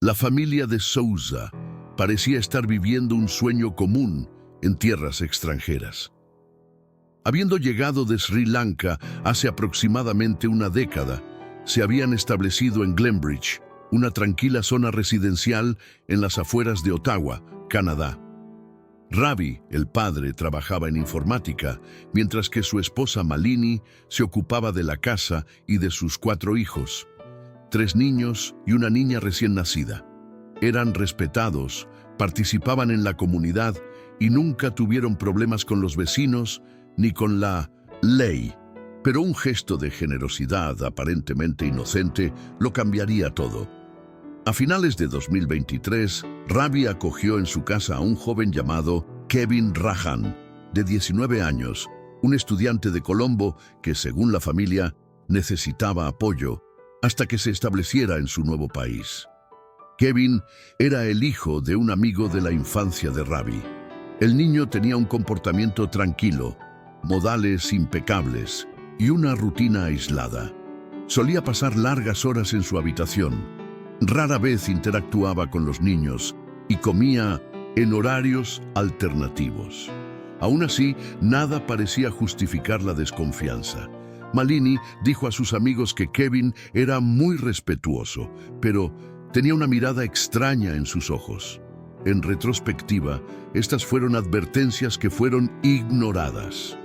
La familia de Souza parecía estar viviendo un sueño común en tierras extranjeras. Habiendo llegado de Sri Lanka hace aproximadamente una década, se habían establecido en Glenbridge, una tranquila zona residencial en las afueras de Ottawa, Canadá. Ravi, el padre, trabajaba en informática, mientras que su esposa Malini se ocupaba de la casa y de sus 4 hijos, 3 niños y una niña recién nacida. Eran respetados, participaban en la comunidad y nunca tuvieron problemas con los vecinos ni con la ley. Pero un gesto de generosidad aparentemente inocente lo cambiaría todo. A finales de 2023, Ravi acogió en su casa a un joven llamado Kevin Rajan, de 19 años, un estudiante de Colombo que, según la familia, necesitaba apoyo hasta que se estableciera en su nuevo país. Kevin era el hijo de un amigo de la infancia de Ravi. El niño tenía un comportamiento tranquilo, modales impecables y una rutina aislada. Solía pasar largas horas en su habitación. Rara vez interactuaba con los niños y comía en horarios alternativos. Aún así, nada parecía justificar la desconfianza. Malini dijo a sus amigos que Kevin era muy respetuoso, pero tenía una mirada extraña en sus ojos. En retrospectiva, estas fueron advertencias que fueron ignoradas.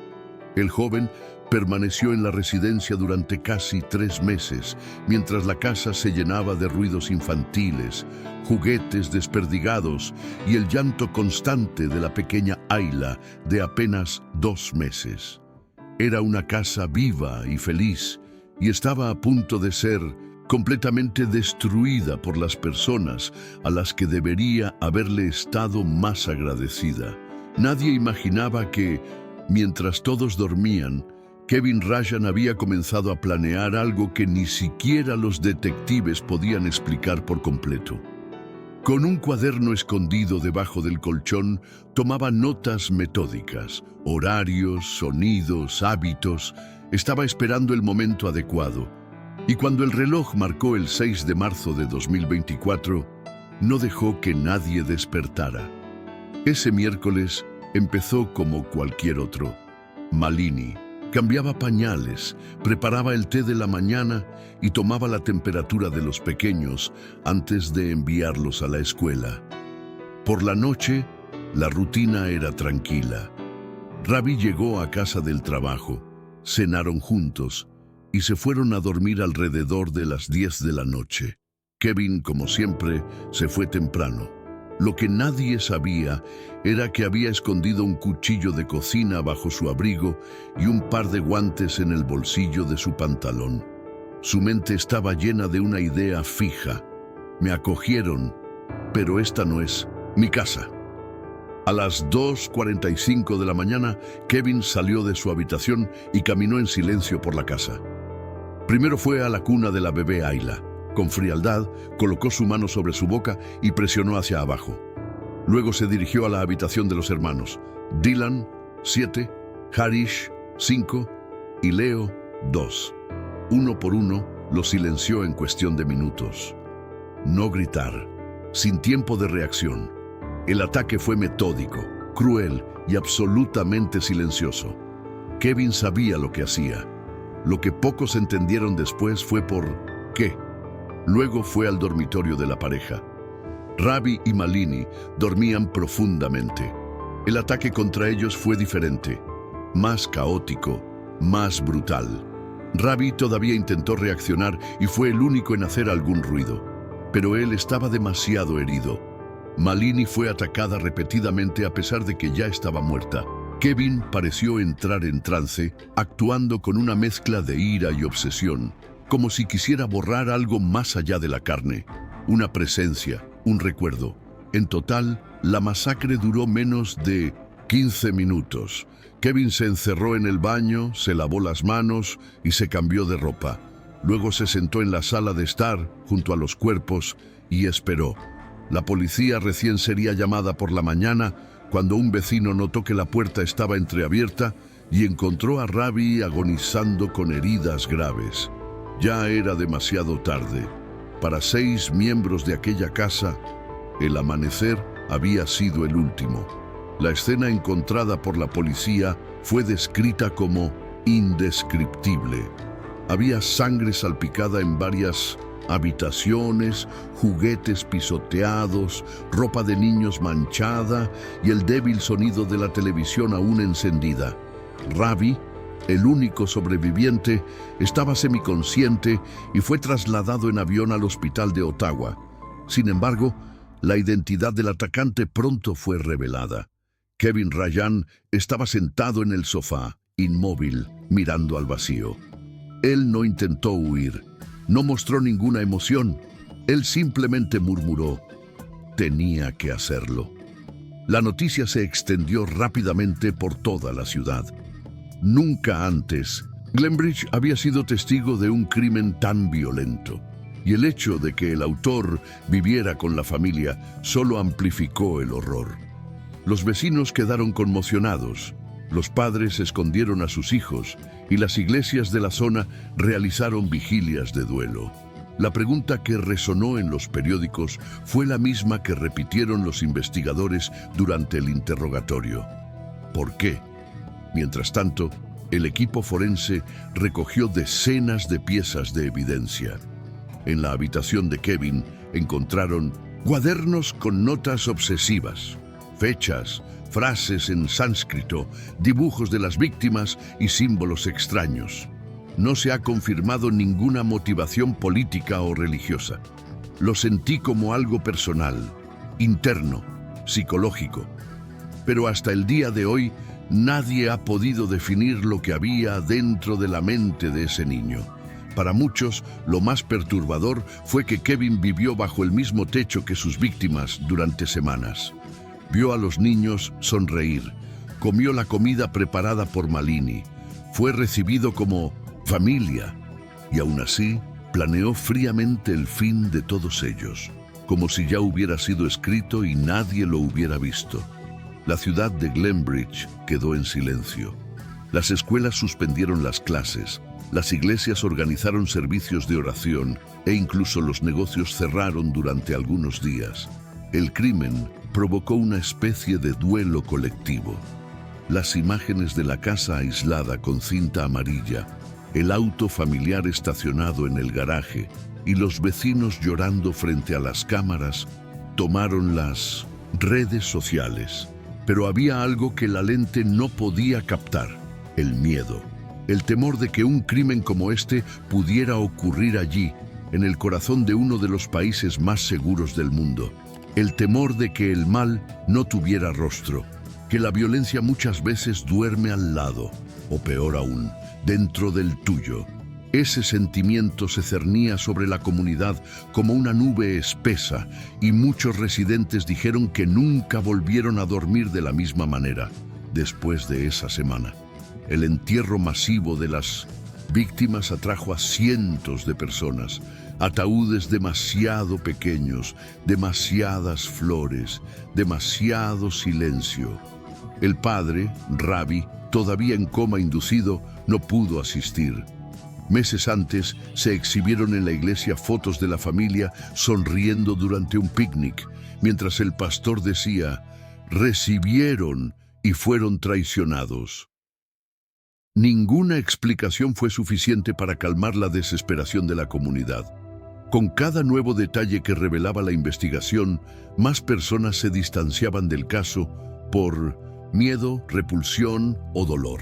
El joven permaneció en la residencia durante casi 3 meses, mientras la casa se llenaba de ruidos infantiles, juguetes desperdigados y el llanto constante de la pequeña Ayla, de apenas 2 meses. Era una casa viva y feliz, y estaba a punto de ser completamente destruida por las personas a las que debería haberle estado más agradecida. Nadie imaginaba que, mientras todos dormían, Kevin Rajan había comenzado a planear algo que ni siquiera los detectives podían explicar por completo. Con un cuaderno escondido debajo del colchón, tomaba notas metódicas, horarios, sonidos, hábitos. Estaba esperando el momento adecuado. Y cuando el reloj marcó el 6 de marzo de 2024, no dejó que nadie despertara. Ese miércoles empezó como cualquier otro. Malini cambiaba pañales, preparaba el té de la mañana y tomaba la temperatura de los pequeños antes de enviarlos a la escuela. Por la noche, la rutina era tranquila. Ravi llegó a casa del trabajo, cenaron juntos y se fueron a dormir alrededor de las 10 de la noche. Kevin, como siempre, se fue temprano. Lo que nadie sabía era que había escondido un cuchillo de cocina bajo su abrigo y un par de guantes en el bolsillo de su pantalón. Su mente estaba llena de una idea fija. Me acogieron, pero esta no es mi casa. A las 2:45 de la mañana, Kevin salió de su habitación y caminó en silencio por la casa. Primero fue a la cuna de la bebé Ayla. Con frialdad, colocó su mano sobre su boca y presionó hacia abajo. Luego se dirigió a la habitación de los hermanos. Dylan, 7, Harish, 5 y Leo, 2. Uno por uno, los silenció en cuestión de minutos. No gritar, sin tiempo de reacción. El ataque fue metódico, cruel y absolutamente silencioso. Kevin sabía lo que hacía. Lo que pocos entendieron después fue por qué. Luego fue al dormitorio de la pareja. Ravi y Malini dormían profundamente. El ataque contra ellos fue diferente, más caótico, más brutal. Ravi todavía intentó reaccionar y fue el único en hacer algún ruido, pero él estaba demasiado herido. Malini fue atacada repetidamente a pesar de que ya estaba muerta. Kevin pareció entrar en trance, actuando con una mezcla de ira y obsesión, como si quisiera borrar algo más allá de la carne, una presencia, un recuerdo. En total, la masacre duró menos de 15 minutos. Kevin se encerró en el baño, se lavó las manos y se cambió de ropa. Luego se sentó en la sala de estar, junto a los cuerpos, y esperó. La policía recién sería llamada por la mañana cuando un vecino notó que la puerta estaba entreabierta y encontró a Ravi agonizando con heridas graves. Ya era demasiado tarde. Para 6 miembros de aquella casa, el amanecer había sido el último. La escena encontrada por la policía fue descrita como indescriptible. Había sangre salpicada en varias habitaciones, juguetes pisoteados, ropa de niños manchada y el débil sonido de la televisión aún encendida. Ravi, el único sobreviviente, estaba semiconsciente y fue trasladado en avión al hospital de Ottawa. Sin embargo, la identidad del atacante pronto fue revelada. Kevin Ryan estaba sentado en el sofá, inmóvil, mirando al vacío. Él no intentó huir, no mostró ninguna emoción. Él simplemente murmuró: tenía que hacerlo. La noticia se extendió rápidamente por toda la ciudad. Nunca antes, Glenbridge había sido testigo de un crimen tan violento, y el hecho de que el autor viviera con la familia solo amplificó el horror. Los vecinos quedaron conmocionados, los padres escondieron a sus hijos y las iglesias de la zona realizaron vigilias de duelo. La pregunta que resonó en los periódicos fue la misma que repitieron los investigadores durante el interrogatorio: ¿por qué? Mientras tanto, el equipo forense recogió decenas de piezas de evidencia. En la habitación de Kevin encontraron cuadernos con notas obsesivas, fechas, frases en sánscrito, dibujos de las víctimas y símbolos extraños. No se ha confirmado ninguna motivación política o religiosa. Lo sentí como algo personal, interno, psicológico. Pero hasta el día de hoy, nadie ha podido definir lo que había dentro de la mente de ese niño. Para muchos, lo más perturbador fue que Kevin vivió bajo el mismo techo que sus víctimas durante semanas. Vio a los niños sonreír, comió la comida preparada por Malini, fue recibido como familia y aún así planeó fríamente el fin de todos ellos, como si ya hubiera sido escrito y nadie lo hubiera visto. La ciudad de Glenbridge quedó en silencio. Las escuelas suspendieron las clases, las iglesias organizaron servicios de oración e incluso los negocios cerraron durante algunos días. El crimen provocó una especie de duelo colectivo. Las imágenes de la casa aislada con cinta amarilla, el auto familiar estacionado en el garaje y los vecinos llorando frente a las cámaras tomaron las redes sociales. Pero había algo que la lente no podía captar: el miedo. El temor de que un crimen como este pudiera ocurrir allí, en el corazón de uno de los países más seguros del mundo. El temor de que el mal no tuviera rostro, que la violencia muchas veces duerme al lado, o peor aún, dentro del tuyo. Ese sentimiento se cernía sobre la comunidad como una nube espesa y muchos residentes dijeron que nunca volvieron a dormir de la misma manera después de esa semana. El entierro masivo de las víctimas atrajo a cientos de personas, ataúdes demasiado pequeños, demasiadas flores, demasiado silencio. El padre, Ravi, todavía en coma inducido, no pudo asistir. Meses antes se exhibieron en la iglesia fotos de la familia sonriendo durante un picnic, mientras el pastor decía: recibieron y fueron traicionados. Ninguna explicación fue suficiente para calmar la desesperación de la comunidad. Con cada nuevo detalle que revelaba la investigación, más personas se distanciaban del caso por miedo, repulsión o dolor.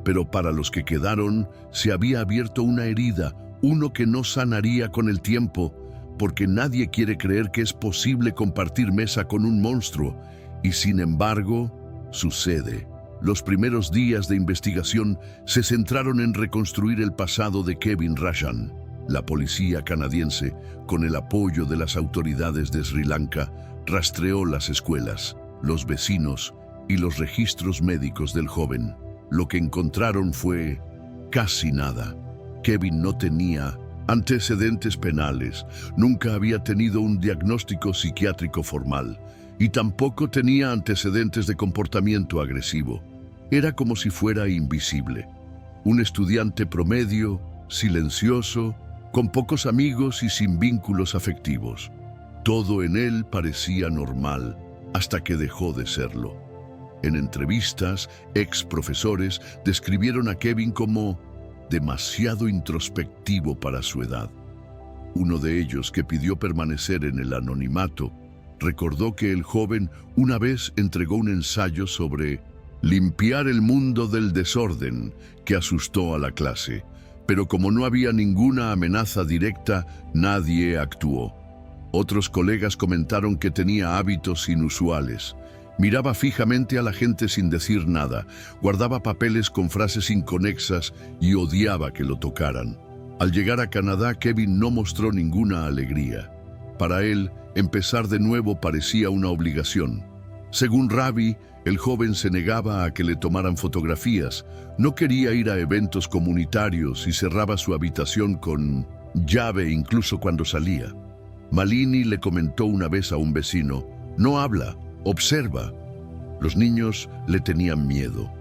Pero para los que quedaron, se había abierto una herida, uno que no sanaría con el tiempo, porque nadie quiere creer que es posible compartir mesa con un monstruo, y sin embargo, sucede. Los primeros días de investigación se centraron en reconstruir el pasado de Kevin Ryan. La policía canadiense, con el apoyo de las autoridades de Sri Lanka, rastreó las escuelas, los vecinos y los registros médicos del joven. Lo que encontraron fue casi nada. Kevin no tenía antecedentes penales, nunca había tenido un diagnóstico psiquiátrico formal y tampoco tenía antecedentes de comportamiento agresivo. Era como si fuera invisible. Un estudiante promedio, silencioso con pocos amigos y sin vínculos afectivos. Todo en él parecía normal, hasta que dejó de serlo. En entrevistas, ex profesores describieron a Kevin como demasiado introspectivo para su edad. Uno de ellos, que pidió permanecer en el anonimato, recordó que el joven una vez entregó un ensayo sobre limpiar el mundo del desorden que asustó a la clase, pero como no había ninguna amenaza directa, nadie actuó. Otros colegas comentaron que tenía hábitos inusuales. Miraba fijamente a la gente sin decir nada, guardaba papeles con frases inconexas y odiaba que lo tocaran. Al llegar a Canadá, Kevin no mostró ninguna alegría. Para él, empezar de nuevo parecía una obligación. Según Ravi, el joven se negaba a que le tomaran fotografías, no quería ir a eventos comunitarios y cerraba su habitación con llave incluso cuando salía. Malini le comentó una vez a un vecino: no habla, observa. Los niños le tenían miedo.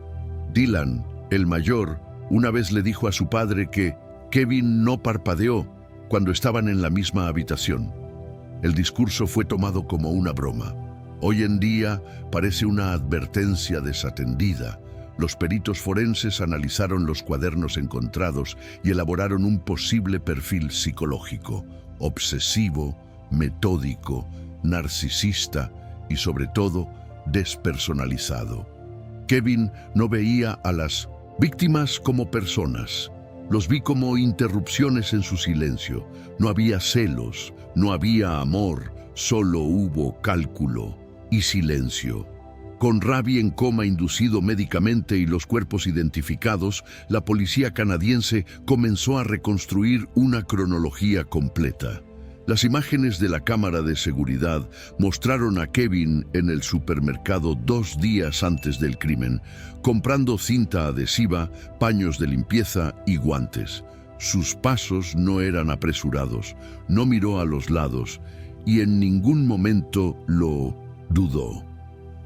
Dylan, el mayor, una vez le dijo a su padre que Kevin no parpadeó cuando estaban en la misma habitación. El discurso fue tomado como una broma. Hoy en día parece una advertencia desatendida. Los peritos forenses analizaron los cuadernos encontrados y elaboraron un posible perfil psicológico: obsesivo, metódico, narcisista y, sobre todo, despersonalizado. Kevin no veía a las víctimas como personas. Los vi como interrupciones en su silencio. No había celos, no había amor, solo hubo cálculo y silencio. Con Ravi en coma inducido médicamente y los cuerpos identificados, la policía canadiense comenzó a reconstruir una cronología completa. Las imágenes de la cámara de seguridad mostraron a Kevin en el supermercado 2 días antes del crimen, comprando cinta adhesiva, paños de limpieza y guantes. Sus pasos no eran apresurados, no miró a los lados y en ningún momento lo dudó.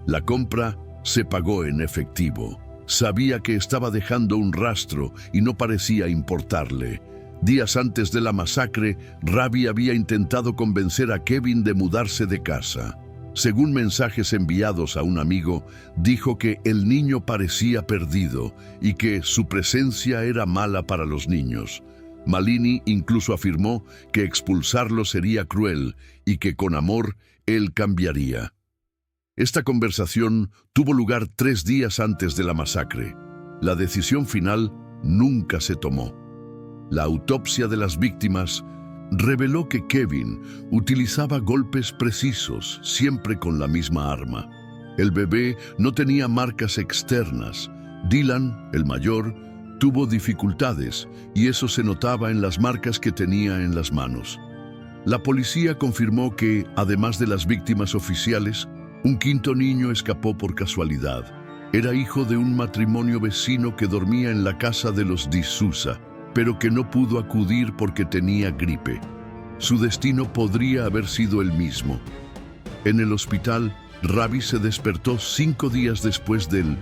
La compra se pagó en efectivo. Sabía que estaba dejando un rastro y no parecía importarle. Días antes de la masacre, Ravi había intentado convencer a Kevin de mudarse de casa. Según mensajes enviados a un amigo, dijo que el niño parecía perdido y que su presencia era mala para los niños. Malini incluso afirmó que expulsarlo sería cruel y que con amor él cambiaría. Esta conversación tuvo lugar 3 días antes de la masacre. La decisión final nunca se tomó. La autopsia de las víctimas reveló que Kevin utilizaba golpes precisos, siempre con la misma arma. El bebé no tenía marcas externas. Dylan, el mayor, tuvo dificultades y eso se notaba en las marcas que tenía en las manos. La policía confirmó que, además de las víctimas oficiales, un 5º niño escapó por casualidad. Era hijo de un matrimonio vecino que dormía en la casa de los D'Souza, pero que no pudo acudir porque tenía gripe. Su destino podría haber sido el mismo. En el hospital, Ravi se despertó 5 días después del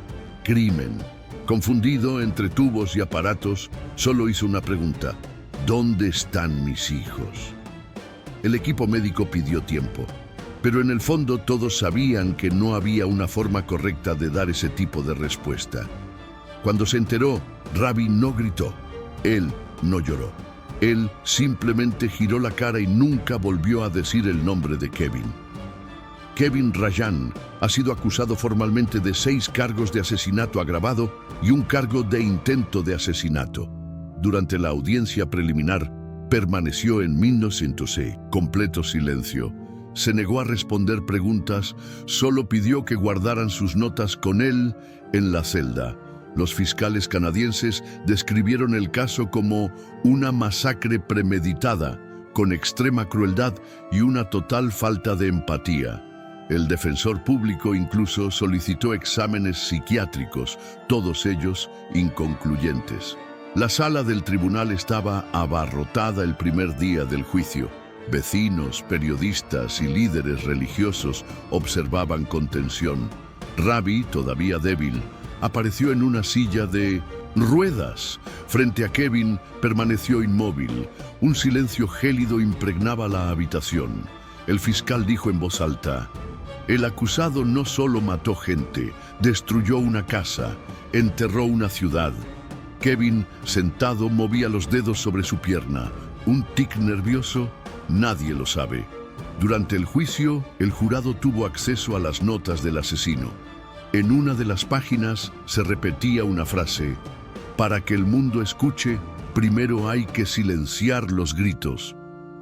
crimen. Confundido entre tubos y aparatos, solo hizo una pregunta: ¿dónde están mis hijos? El equipo médico pidió tiempo, pero en el fondo todos sabían que no había una forma correcta de dar ese tipo de respuesta. Cuando se enteró, Ravi no gritó. Él no lloró. Él simplemente giró la cara y nunca volvió a decir el nombre de Kevin. Kevin Rajan ha sido acusado formalmente de 6 cargos de asesinato agravado y un cargo de intento de asesinato. Durante la audiencia preliminar, permaneció en completo silencio. Se negó a responder preguntas, solo pidió que guardaran sus notas con él en la celda. Los fiscales canadienses describieron el caso como una masacre premeditada, con extrema crueldad y una total falta de empatía. El defensor público incluso solicitó exámenes psiquiátricos, todos ellos inconcluyentes. La sala del tribunal estaba abarrotada el primer día del juicio. Vecinos, periodistas y líderes religiosos observaban con tensión. Ravi, todavía débil, apareció en una silla de ruedas. Frente a Kevin permaneció inmóvil. Un silencio gélido impregnaba la habitación. El fiscal dijo en voz alta: el acusado no solo mató gente, destruyó una casa, enterró una ciudad. Kevin, sentado, movía los dedos sobre su pierna. ¿Un tic nervioso? Nadie lo sabe. Durante el juicio, el jurado tuvo acceso a las notas del asesino. En una de las páginas se repetía una frase: para que el mundo escuche, primero hay que silenciar los gritos.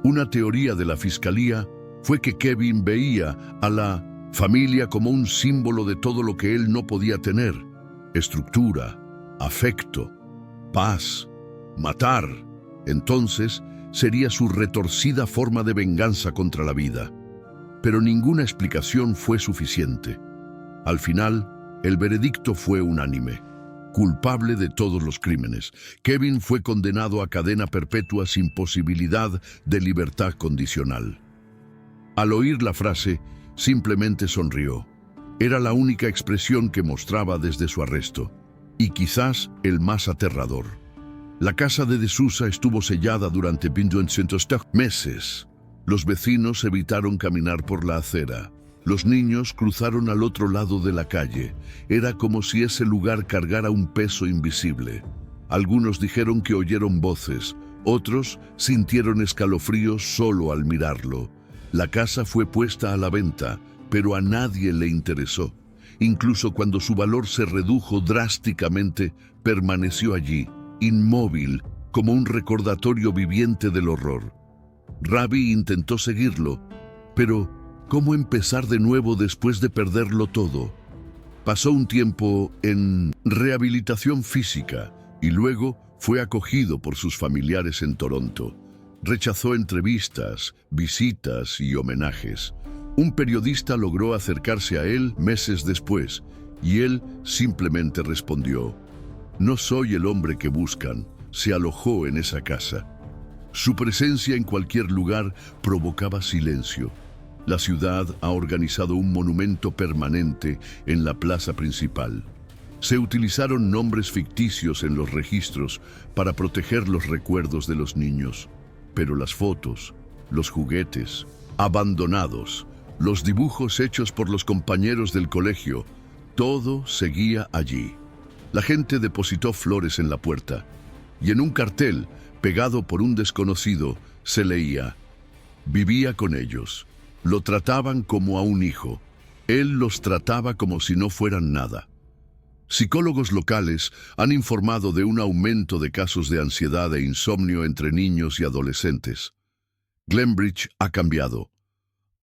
Una teoría de la fiscalía fue que Kevin veía a la familia como un símbolo de todo lo que él no podía tener: estructura, afecto, paz, matar. Entonces sería su retorcida forma de venganza contra la vida. Pero ninguna explicación fue suficiente. Al final, el veredicto fue unánime: culpable de todos los crímenes. Kevin fue condenado a cadena perpetua sin posibilidad de libertad condicional. Al oír la frase, simplemente sonrió. Era la única expresión que mostraba desde su arresto, y quizás el más aterrador. La casa de Sousa estuvo sellada durante 200 meses. Los vecinos evitaron caminar por la acera. Los niños cruzaron al otro lado de la calle. Era como si ese lugar cargara un peso invisible. Algunos dijeron que oyeron voces, otros sintieron escalofríos solo al mirarlo. La casa fue puesta a la venta, pero a nadie le interesó. Incluso cuando su valor se redujo drásticamente, permaneció allí, inmóvil, como un recordatorio viviente del horror. Ravi intentó seguirlo, pero ¿cómo empezar de nuevo después de perderlo todo? Pasó un tiempo en rehabilitación física y luego fue acogido por sus familiares en Toronto. Rechazó entrevistas, visitas y homenajes. Un periodista logró acercarse a él meses después y él simplemente respondió: no soy el hombre que buscan. Se alojó en esa casa. Su presencia en cualquier lugar provocaba silencio. La ciudad ha organizado un monumento permanente en la plaza principal. Se utilizaron nombres ficticios en los registros para proteger los recuerdos de los niños. Pero las fotos, los juguetes, abandonados, los dibujos hechos por los compañeros del colegio, todo seguía allí. La gente depositó flores en la puerta, y en un cartel, pegado por un desconocido, se leía: vivía con ellos, lo trataban como a un hijo, él los trataba como si no fueran nada. Psicólogos locales han informado de un aumento de casos de ansiedad e insomnio entre niños y adolescentes. Glenbridge ha cambiado.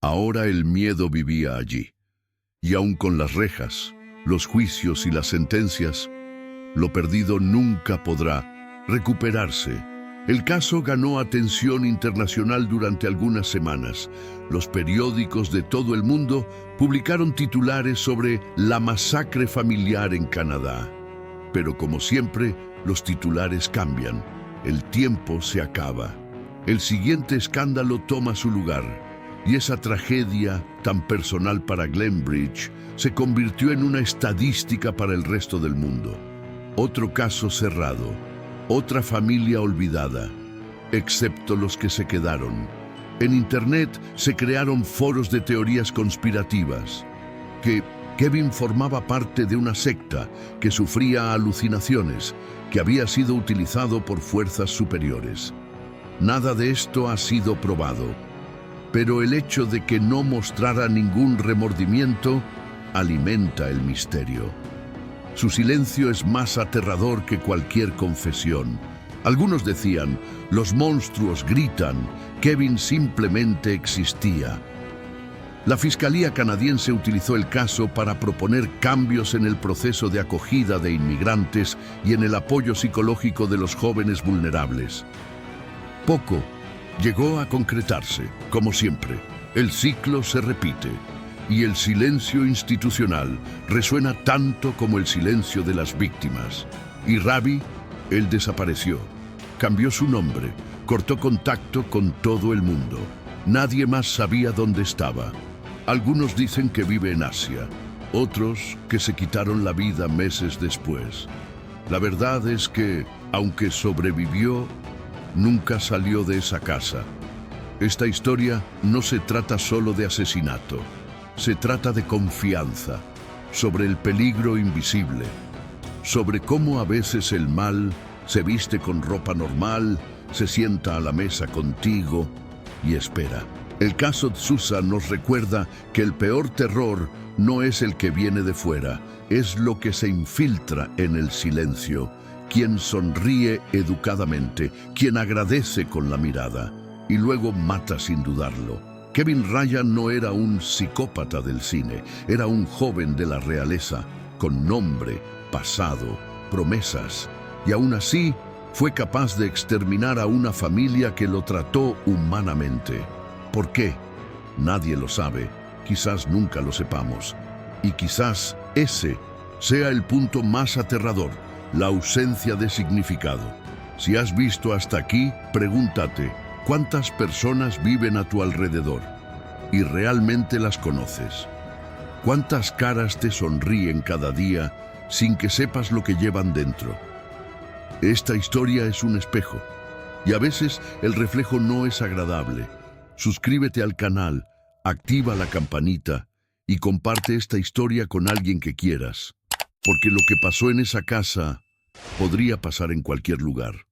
Ahora el miedo vivía allí. Y aun con las rejas, los juicios y las sentencias, lo perdido nunca podrá recuperarse. El caso ganó atención internacional durante algunas semanas. Los periódicos de todo el mundo publicaron titulares sobre la masacre familiar en Canadá. Pero como siempre, los titulares cambian. El tiempo se acaba. El siguiente escándalo toma su lugar. Y esa tragedia tan personal para Glenbridge se convirtió en una estadística para el resto del mundo. Otro caso cerrado, otra familia olvidada, excepto los que se quedaron. En Internet se crearon foros de teorías conspirativas, que Kevin formaba parte de una secta que sufría alucinaciones, que había sido utilizado por fuerzas superiores. Nada de esto ha sido probado, pero el hecho de que no mostrara ningún remordimiento alimenta el misterio. Su silencio es más aterrador que cualquier confesión. Algunos decían: los monstruos gritan, Kevin simplemente existía. La Fiscalía canadiense utilizó el caso para proponer cambios en el proceso de acogida de inmigrantes y en el apoyo psicológico de los jóvenes vulnerables. Poco llegó a concretarse, como siempre. El ciclo se repite. Y el silencio institucional resuena tanto como el silencio de las víctimas. Y Ravi, él desapareció, cambió su nombre, cortó contacto con todo el mundo. Nadie más sabía dónde estaba. Algunos dicen que vive en Asia, otros que se quitaron la vida meses después. La verdad es que, aunque sobrevivió, nunca salió de esa casa. Esta historia no se trata solo de asesinato, se trata de confianza, sobre el peligro invisible, sobre cómo a veces el mal se viste con ropa normal, se sienta a la mesa contigo y espera. El caso Tsusa nos recuerda que el peor terror no es el que viene de fuera, es lo que se infiltra en el silencio, quien sonríe educadamente, quien agradece con la mirada y luego mata sin dudarlo. Kevin Ryan no era un psicópata del cine, era un joven de la realeza, con nombre, pasado, promesas, y aún así fue capaz de exterminar a una familia que lo trató humanamente. ¿Por qué? Nadie lo sabe, quizás nunca lo sepamos, y quizás ese sea el punto más aterrador, la ausencia de significado. Si has visto hasta aquí, pregúntate, ¿cuántas personas viven a tu alrededor? ¿Y realmente las conoces? ¿Cuántas caras te sonríen cada día sin que sepas lo que llevan dentro? Esta historia es un espejo, y a veces el reflejo no es agradable. Suscríbete al canal, activa la campanita y comparte esta historia con alguien que quieras, porque lo que pasó en esa casa podría pasar en cualquier lugar.